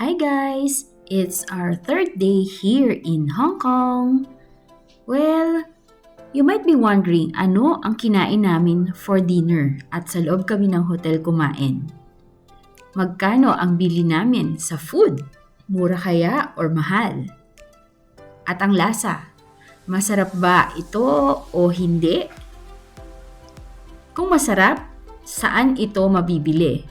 Hi guys! It's our third day here in Hong Kong. Well, you might be wondering ano ang kinain namin for dinner at sa loob kami ng hotel kumain. Magkano ang bili namin sa food? Mura kaya or mahal? At ang lasa, masarap ba ito o hindi? Kung masarap, saan ito mabibili?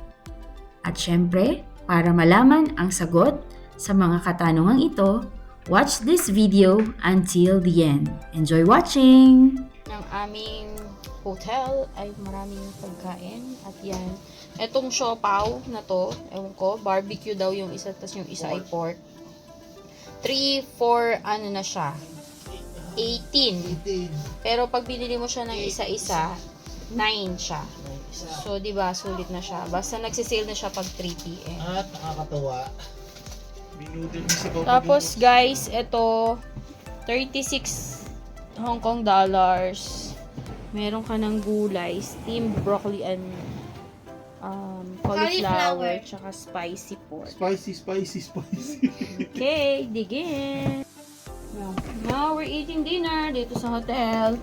At syempre, para malaman ang sagot sa mga katanungang ito, watch this video until the end. Enjoy watching! Ng aming hotel ay maraming pagkain. At yan, etong siopaw na to, ewan ko, barbecue daw yung isa, tas yung isa ay pork. 3, 4, ano na siya? 18. Pero pag binili mo siya ng isa-isa, 9 siya. So, di ba, sulit na siya. Basta nagsisale na siya pag 3 p.m. At nakakatawa. Binudin mo si Coco. Tapos, guys, ito, 36 Hong Kong dollars. Meron ka ng gulay, steamed broccoli and cauliflower, tsaka spicy pork. Spicy. Okay, dig in. Now, we're eating dinner dito sa hotel.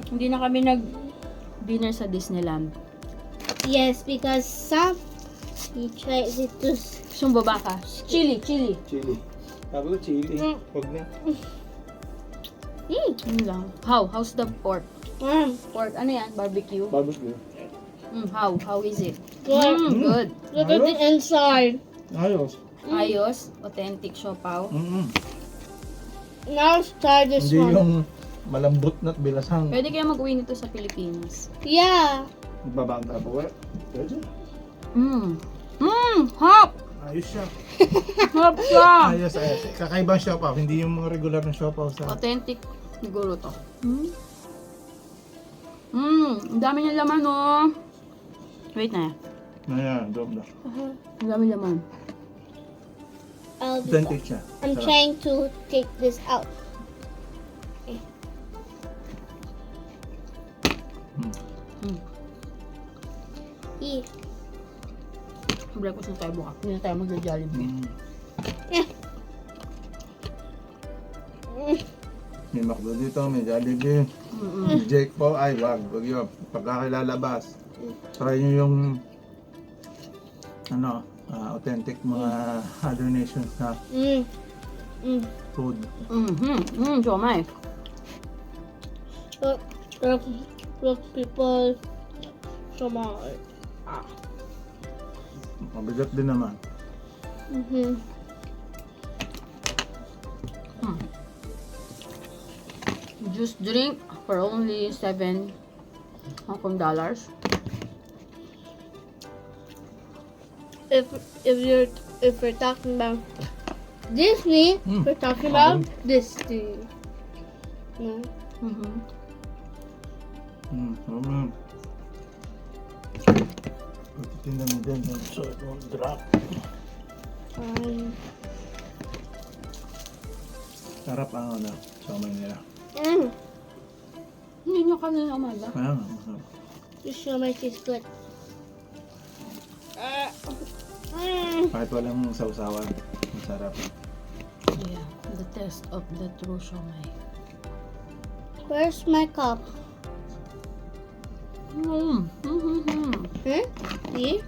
Hindi na kami nag-dinner sa Disneyland. Yes, because some he tries it to. Sumbaba ka. Chili. Chili. Sabi ko chili. Huwag na. Yun lang. How's the pork? Pork, ano yan? Barbecue? Barbecue. How is it? Good. Good. Look at the inside. Ayos. Ayos. Authentic siopaw. Now let's try this Hindi one. yung malambot na't bilasang. Pwede kaya mag-uwi nito sa Pilipinas. Yeah. Babang tapo. Pwede. Hop! Ayos siya. Hop siya! Ayos. Kakaibang siopaw. Hindi yung mga regular na siopaw sa... Authentic siguro to. Ang dami ng laman, oh. Wait na. Ayan, doon na. Ang dami laman. Authentic siya. I'm Sarap. trying to take this out. Eat. Breakfast na tayo bukas. Hindi na tayo mag-Jollibee. May McDo dito, may Jollibee. May Jake Paul. Ay, wag yun. Pagkakilalabas. Try nyo yung authentic mga other nations na food. Siomay. Look, people. Come on. Mabigat din naman. Juice drink for only 7 Hong Kong dollars. If we're talking about Disney, we're talking about this thing. No. Tingnan mo din. So, it won't drop. Sarap ang somay nila. Hindi nyo kanina umaga. Kaya nga, masarap. Just show my taste good. Kahit walang sausawan, masarap. Yeah, the test of the true siomay. Where's my cup? See?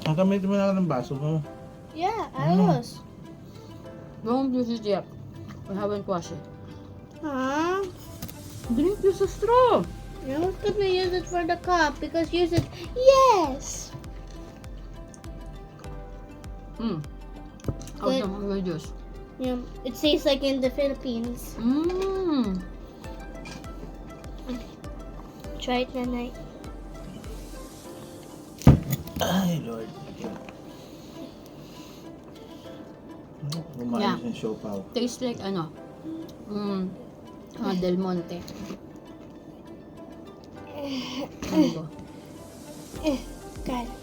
Nakamit mo na ng baso mo. Yeah, I was. Don't use it yet. We haven't washed it. Huh? Drink use a straw. I was gonna use it for the cup because use it. Yes. How's Good. the mango juice? Yeah, it tastes like in the Philippines. Try it tonight. Ay, Lord. Kumain Yeah. yung siopaw. Tastes like Del Monte. Mango. Got it.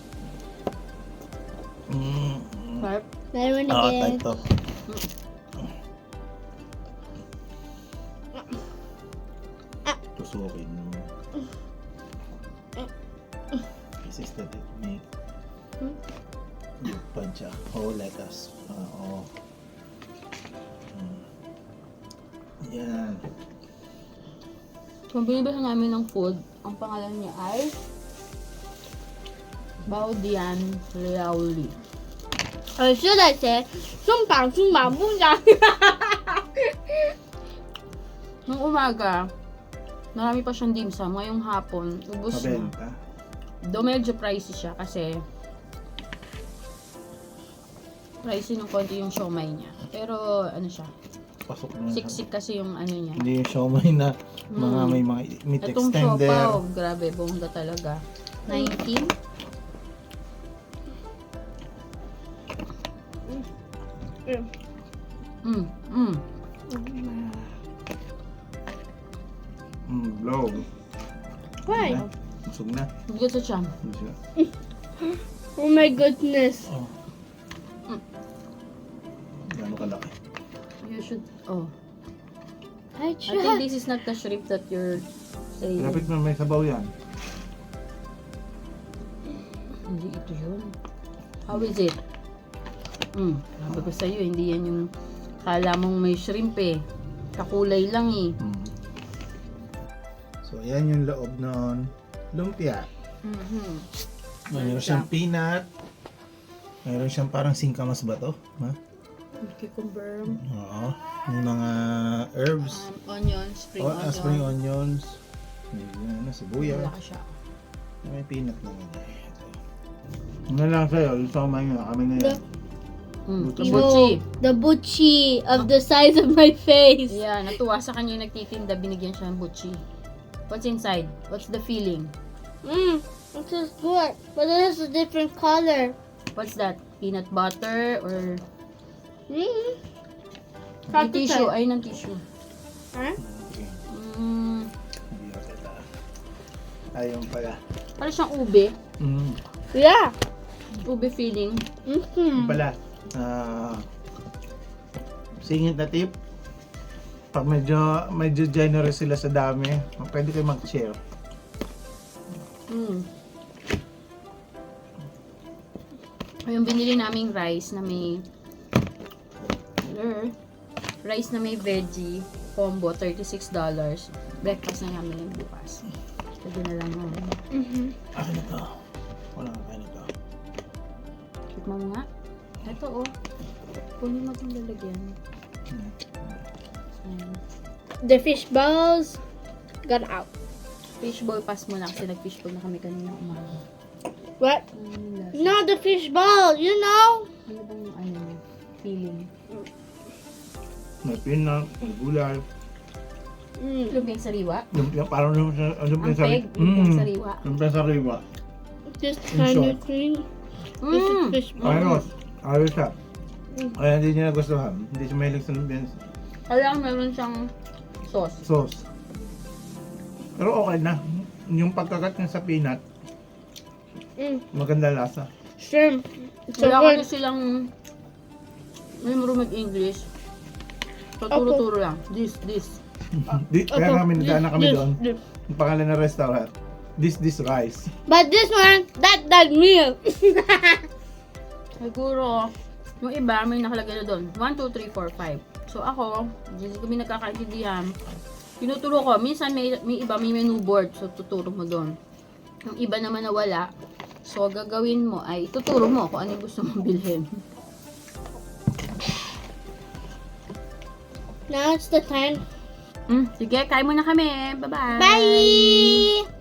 Sharp. Better one Oo, again. type to. Tusukin mo. This is the technique. Pancha. Oh, let us. Oh. Yan. Kung binibili namin ng food, ang pangalan niya ay Baodian Liaoli. Or should I say, sumpang bunda. Nung umaga, marami pa siyang dim sum. Ngayong hapon, ubos na. Mabenta. Do medyo pricey siya kasi pricey ng konti yung siomay niya. Pero ano siya, Pasok na. siksik kasi yung ano niya. Hindi yung siomay na mga may mga meat Itong extender. siopaw, grabe, bongga talaga. 19? Mm, mm. Blow. Why? Busog na. Bigat sa tiyan. Hindi siya. Oh my goodness. Oh. Gano'ng kalaki. You should, oh. I I think tried. this is not the shrimp that you're saying. Lapit mo, may sabaw yan. Hindi ito yun. How is it? Sabi ko sa'yo, hindi yan yung kala mong may shrimp eh. Kakulay lang eh. So, ayan yung loob ng lumpia. Mm-hmm. Mayroon siyang peanut. Mayroon siyang parang singkamas ba to? Ha? Cucumber, Oo. May mga herbs. onions, spring onion. Spring onions. May ano, sibuyas. Wala ka siya. May peanut naman eh. Ito. Ano lang sa'yo, yung somay nga, kami na yan. Kibuchi. Yo, the butchie of the size of my face. Yeah, natuwa sa kanya yung nagtitinda, binigyan siya ng butchi. What's inside? What's the feeling? This is good, but it has a different color. What's that? Peanut butter or Hard yung to tissue? try. Ay, ng tissue. Huh? Okay. Mm, Hindi ko kita. Ayun pala. parang siyang ube. Yeah. Ube feeling. Yung pala. Singit na tip. Pag medyo generous sila sa dami, pwede kayo mag-share. Yung binili naming rice na may veggie combo, $36. Breakfast na namin yung bukas. Pwede na lang namin. Ano na to? Wala ka kayo nito. Check mo nga. Ito oh. Kunin mo itong lalagyan. Ayan. The fish balls got out. Fishball pass muna kasi nag-fishball na kami kanina umaga. What? Ano yung lasa? Not the fish ball, you know? Ano bang feeling? May peanut, may gulay. Lumping sariwa? Lumpia, parang lumpia Ang sa peg, lumping sariwa. Lumpia sa riwa. This In kind short. of thing. This is fish ball. Ayos. Ayos siya. Kaya hindi niya nagustuhan. Hindi siya mahilig sa lumpia Kaya meron siyang sauce. sauce. Pero okay na. Yung pagkagat niya sa peanut, maganda lasa. Shrimp. So Wala good. kasi silang may marunong mag-English. So, turo-turo lang. This. Kaya namin nadaan na kami This. doon. Yung pangalan ng restaurant. This rice. But this one, that meal. Siguro, yung iba may nakalagay na doon. 1, 2, 3, 4, 5. So ako, hindi kami nagkakaintindihan. Tinuturo ko. Minsan may iba may menu board. So tuturo mo doon. Yung iba naman na wala. So gagawin mo ay tuturo mo kung ano yung gusto mong bilhin. Now it's the time. Sige, kain muna kami. Bye-bye! Bye!